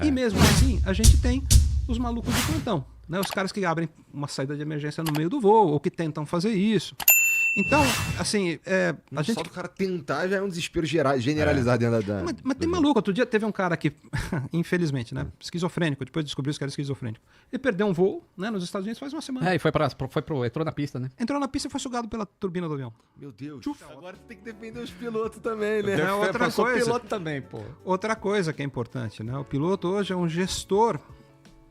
E mesmo assim, a gente tem os malucos de plantão, né? Os caras que abrem uma saída de emergência no meio do voo, ou que tentam fazer isso. Então, assim, a gente... Só do cara tentar já é um desespero generalizado dentro da... Mas tem maluco. Outro dia teve um cara que, infelizmente, né? Esquizofrênico. Depois descobriu que era esquizofrênico. Ele perdeu um voo, né? Nos Estados Unidos faz uma semana. E entrou na pista, né? Entrou na pista e foi sugado pela turbina do avião. Meu Deus. Agora tem que defender os pilotos também, né? É outra coisa. Piloto também, pô. Outra coisa que é importante, né? O piloto hoje é um gestor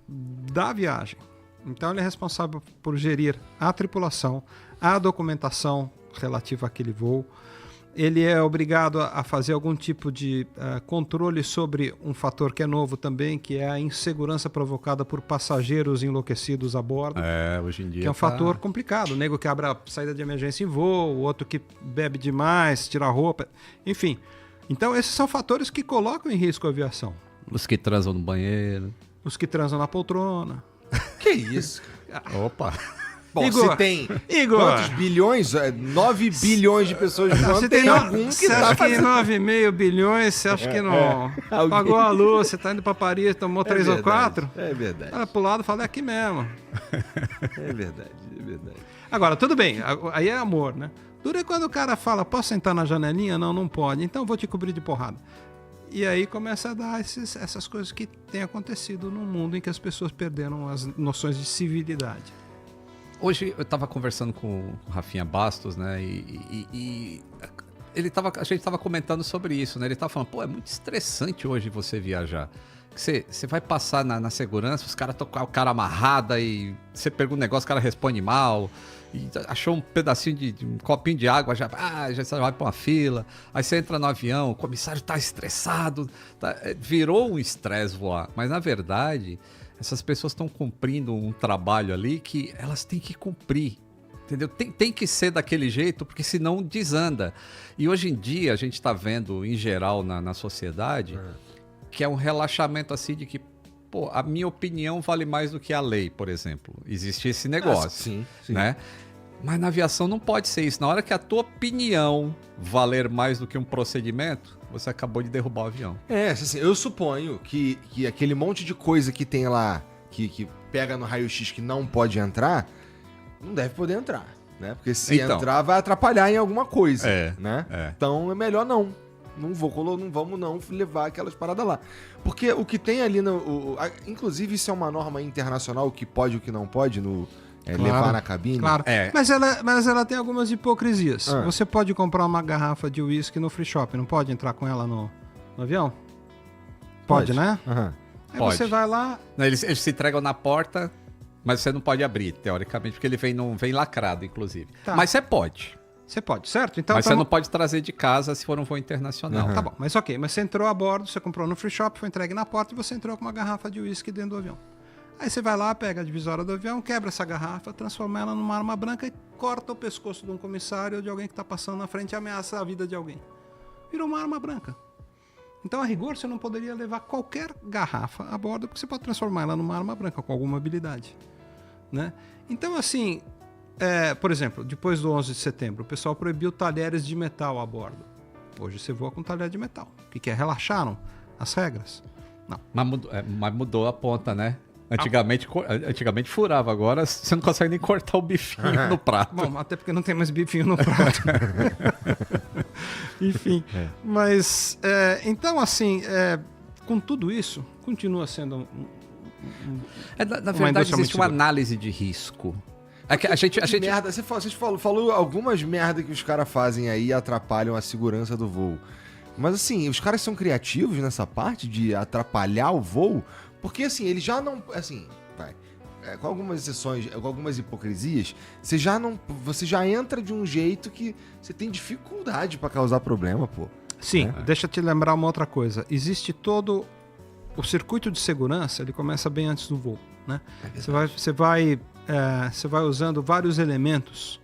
da viagem. Então ele é responsável por gerir a tripulação, a documentação relativa àquele voo. Ele é obrigado a fazer algum tipo de controle sobre um fator que é novo também, que é a insegurança provocada por passageiros enlouquecidos a bordo. Hoje em dia. Que é um fator complicado. O nego que abre a saída de emergência em voo, o outro que bebe demais, tira a roupa, enfim. Então esses são fatores que colocam em risco a aviação. Os que transam no banheiro. Os que transam na poltrona. Que isso? Opa! Bom, Igor, se tem Igor. quantos bilhões? 9 bilhões de pessoas no mundo. Tem algum que Você tá acha que fazendo... 9,5 bilhões, você acha que não Alguém. pagou a luz, você tá indo pra Paris, tomou 3 ou 4? É verdade. Olha pro lado e fala, é aqui mesmo. É verdade, é verdade. Agora, tudo bem, aí é amor, né? Dura quando o cara fala, posso sentar na janelinha? Não, não pode, então vou te cobrir de porrada. E aí começa a dar essas coisas que têm acontecido no mundo em que as pessoas perderam as noções de civilidade. Hoje eu tava conversando com o Rafinha Bastos, né? E a gente tava comentando sobre isso, né? Ele tava falando, pô, é muito estressante hoje você viajar. Você vai passar na segurança, os caras tocam o cara amarrada e você pergunta um negócio, o cara responde mal. E achou um pedacinho de um copinho de água, já vai pra uma fila. Aí você entra no avião, o comissário tá estressado. Virou um estresse voar. Mas na verdade, essas pessoas estão cumprindo um trabalho ali que elas têm que cumprir. Entendeu? Tem que ser daquele jeito, porque senão desanda. E hoje em dia a gente está vendo, em geral, na sociedade, que é um relaxamento assim de que, pô, a minha opinião vale mais do que a lei, por exemplo. Existe esse negócio, sim. né? Mas na aviação não pode ser isso. Na hora que a tua opinião valer mais do que um procedimento, você acabou de derrubar o avião. Assim, eu suponho que aquele monte de coisa que tem lá, que pega no raio-x que não pode entrar, não deve poder entrar, né? Porque se entrar, vai atrapalhar em alguma coisa, né? Então é melhor não. Não vamos levar aquelas paradas lá. Porque o que tem ali, inclusive isso é uma norma internacional, o que pode e o que não pode levar na cabine. Claro, mas ela tem algumas hipocrisias. Você pode comprar uma garrafa de uísque no free shop, não pode entrar com ela no avião? Pode, né? Aí Pode. você vai lá... Não, eles se entregam na porta, mas você não pode abrir, teoricamente, porque ele vem lacrado, inclusive. Tá. Mas você pode. Você pode, certo? Então, Mas você não pode trazer de casa se for um voo internacional. Tá bom, mas ok. Mas você entrou a bordo, você comprou no free shop, foi entregue na porta e você entrou com uma garrafa de uísque dentro do avião. Aí você vai lá, pega a divisória do avião, quebra essa garrafa, transforma ela numa arma branca e corta o pescoço de um comissário ou de alguém que está passando na frente e ameaça a vida de alguém. Virou uma arma branca. Então, a rigor, você não poderia levar qualquer garrafa a bordo, porque você pode transformar ela numa arma branca com alguma habilidade, né? Então, assim... por exemplo, depois do 11 de setembro, o pessoal proibiu talheres de metal a bordo. Hoje você voa com talher de metal. O que é? Relaxaram as regras? Não. Mas mudou a ponta, né? Antigamente furava, agora você não consegue nem cortar o bifinho no prato. Bom, até porque não tem mais bifinho no prato. Enfim, mas... então, assim, com tudo isso, continua sendo na verdade, existe uma análise de risco. A gente... Merda, você falou algumas merdas que os caras fazem aí e atrapalham a segurança do voo. Mas assim, os caras são criativos nessa parte de atrapalhar o voo, porque assim, eles já não... Assim, com algumas exceções, com algumas hipocrisias, você já entra de um jeito que você tem dificuldade pra causar problema, pô. Sim, deixa eu te lembrar uma outra coisa. Existe todo... O circuito de segurança, ele começa bem antes do voo, né? Você vai usando vários elementos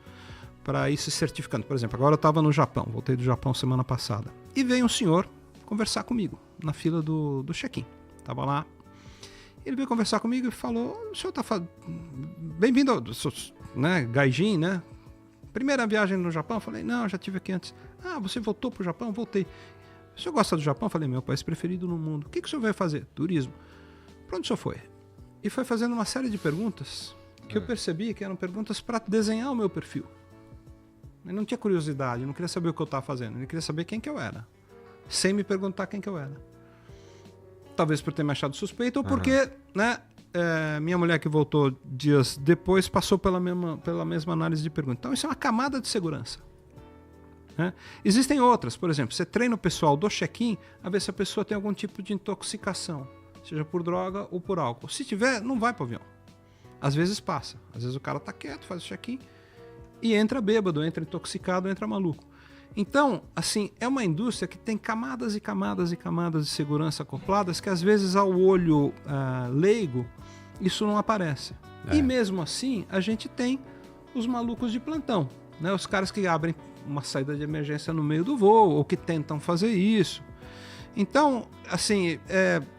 para ir se certificando. Por exemplo, agora eu estava no Japão, voltei do Japão semana passada, e veio um senhor conversar comigo na fila do check-in. Estava lá, ele veio conversar comigo e falou: o senhor está bem-vindo, né, gaijin, né? Primeira viagem no Japão? Eu falei: não, já estive aqui antes. Ah, você voltou para o Japão? Voltei. O senhor gosta do Japão? Eu falei: meu país preferido no mundo. O que o senhor vai fazer? Turismo. Pra onde o senhor foi? E foi fazendo uma série de perguntas que eu percebi que eram perguntas para desenhar o meu perfil. Ele não tinha curiosidade, não queria saber o que eu estava fazendo, ele queria saber quem que eu era, sem me perguntar quem que eu era. Talvez por ter me achado suspeito ou porque, né, minha mulher que voltou dias depois passou pela mesma análise de perguntas. Então isso é uma camada de segurança. Né? Existem outras, por exemplo, você treina o pessoal do check-in a ver se a pessoa tem algum tipo de intoxicação, seja por droga ou por álcool. Se tiver, não vai para o avião. Às vezes passa, às vezes o cara tá quieto, faz o check-in e entra bêbado, entra intoxicado, entra maluco. Então, assim, é uma indústria que tem camadas e camadas e camadas de segurança acopladas que às vezes ao olho leigo isso não aparece. E mesmo assim, a gente tem os malucos de plantão, né? Os caras que abrem uma saída de emergência no meio do voo ou que tentam fazer isso. Então, assim,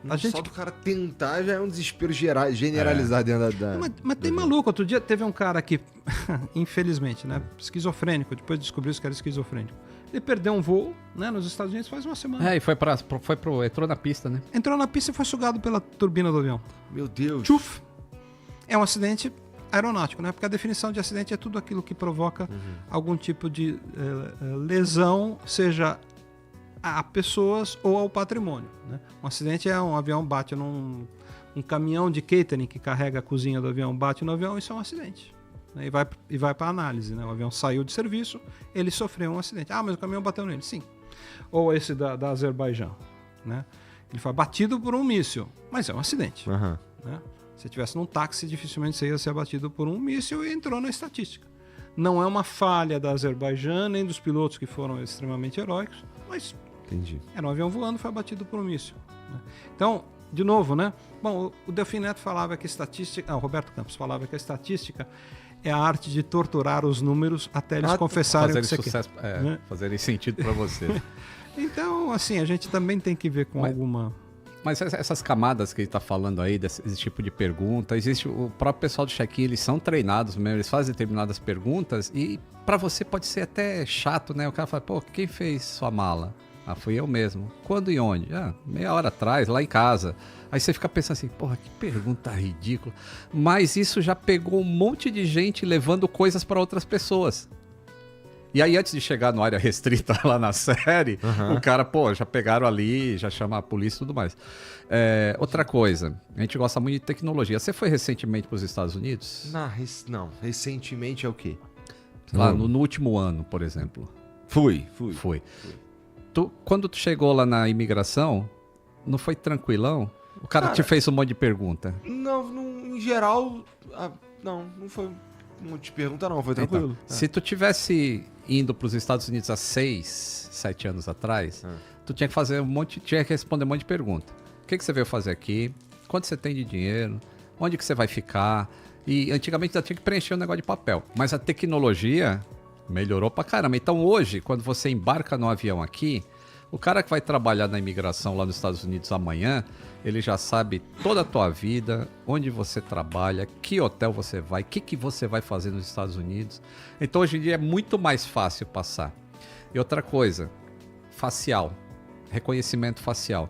a gente... Só do cara tentar já é um desespero generalizado dentro da... Mas tem maluco. Outro dia teve um cara que, infelizmente, né, esquizofrênico, depois descobriu que era esquizofrênico. Ele perdeu um voo, né, nos Estados Unidos faz uma semana. E entrou na pista, né? Entrou na pista e foi sugado pela turbina do avião. Meu Deus. Tchuf! É um acidente aeronáutico, né? Porque a definição de acidente é tudo aquilo que provoca algum tipo de lesão, seja a pessoas ou ao patrimônio, né? Um acidente é um avião bate num caminhão de catering que carrega a cozinha do avião, bate no avião, isso é um acidente. Né? E vai para análise, né? O avião saiu de serviço, ele sofreu um acidente. Ah, mas o caminhão bateu nele. Sim. Ou esse da Azerbaijão, né? Ele foi batido por um míssil, mas é um acidente. Né? Se estivesse num táxi, dificilmente você ia ser abatido por um míssil e entrou na estatística. Não é uma falha da Azerbaijão, nem dos pilotos que foram extremamente heróicos, mas Entendi. era um avião voando, foi abatido por um míssil. Né? Então, de novo, né? Bom, o Delfim Neto falava que o Roberto Campos falava que a estatística é a arte de torturar os números até eles confessarem o que você quer. Né? Fazerem sentido para você. Então, assim, a gente também tem que ver com alguma... Mas essas camadas que ele está falando aí, desse tipo de pergunta, existe o próprio pessoal do check-in, eles são treinados mesmo, eles fazem determinadas perguntas e para você pode ser até chato, né? O cara fala, pô, quem fez sua mala? Ah, fui eu mesmo. Quando e onde? Ah, meia hora atrás, lá em casa. Aí você fica pensando assim, porra, que pergunta ridícula. Mas isso já pegou um monte de gente levando coisas para outras pessoas. E aí, antes de chegar no área restrita lá na série, o cara, pô, já pegaram ali, já chama a polícia e tudo mais. Outra coisa, a gente gosta muito de tecnologia. Você foi recentemente para os Estados Unidos? Não, recentemente é o quê? Lá no último ano, por exemplo. Fui. Quando tu chegou lá na imigração, não foi tranquilão? O cara te fez um monte de pergunta. Não, em geral, não foi um monte de pergunta, não, foi tranquilo. Então, se tu tivesse indo para os Estados Unidos há 6, 7 anos atrás, tu tinha que responder um monte de pergunta. O que você veio fazer aqui? Quanto você tem de dinheiro? Onde que você vai ficar? E antigamente já tinha que preencher um negócio de papel. Mas a tecnologia melhorou pra caramba. Então hoje, quando você embarca no avião aqui, o cara que vai trabalhar na imigração lá nos Estados Unidos amanhã, ele já sabe toda a tua vida, onde você trabalha, que hotel você vai, o que você vai fazer nos Estados Unidos. Então hoje em dia é muito mais fácil passar. E outra coisa, facial, reconhecimento facial.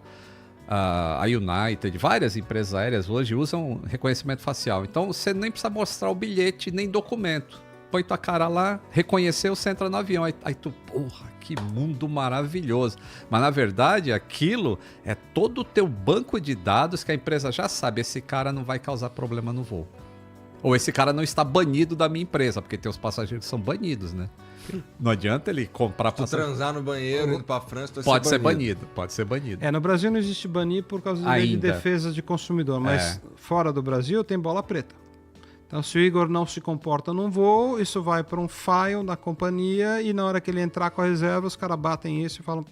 A United, várias empresas aéreas hoje usam reconhecimento facial. Então você nem precisa mostrar o bilhete nem documento. Põe tua cara lá, reconheceu, você entra no avião. Aí tu, porra, que mundo maravilhoso. Mas na verdade aquilo é todo o teu banco de dados que a empresa já sabe. Esse cara não vai causar problema no voo. Ou esse cara não está banido da minha empresa, porque tem os passageiros que são banidos, né? Não adianta ele comprar passageiro. Transar no banheiro, indo pra França, pode ser banido. Pode ser banido. No Brasil não existe banir por causa da lei de defesa de consumidor, mas fora do Brasil tem bola preta. Então, se o Igor não se comporta num voo, isso vai para um file da companhia e na hora que ele entrar com a reserva, os caras batem isso e falam,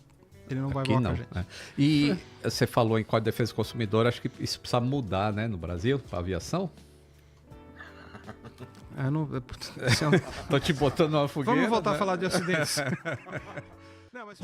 ele não vai voar com a gente. E você falou em Código de Defesa do Consumidor, acho que isso precisa mudar, né, no Brasil, para aviação? Tô te botando numa fogueira. Vamos voltar a falar de acidentes. Não, mas...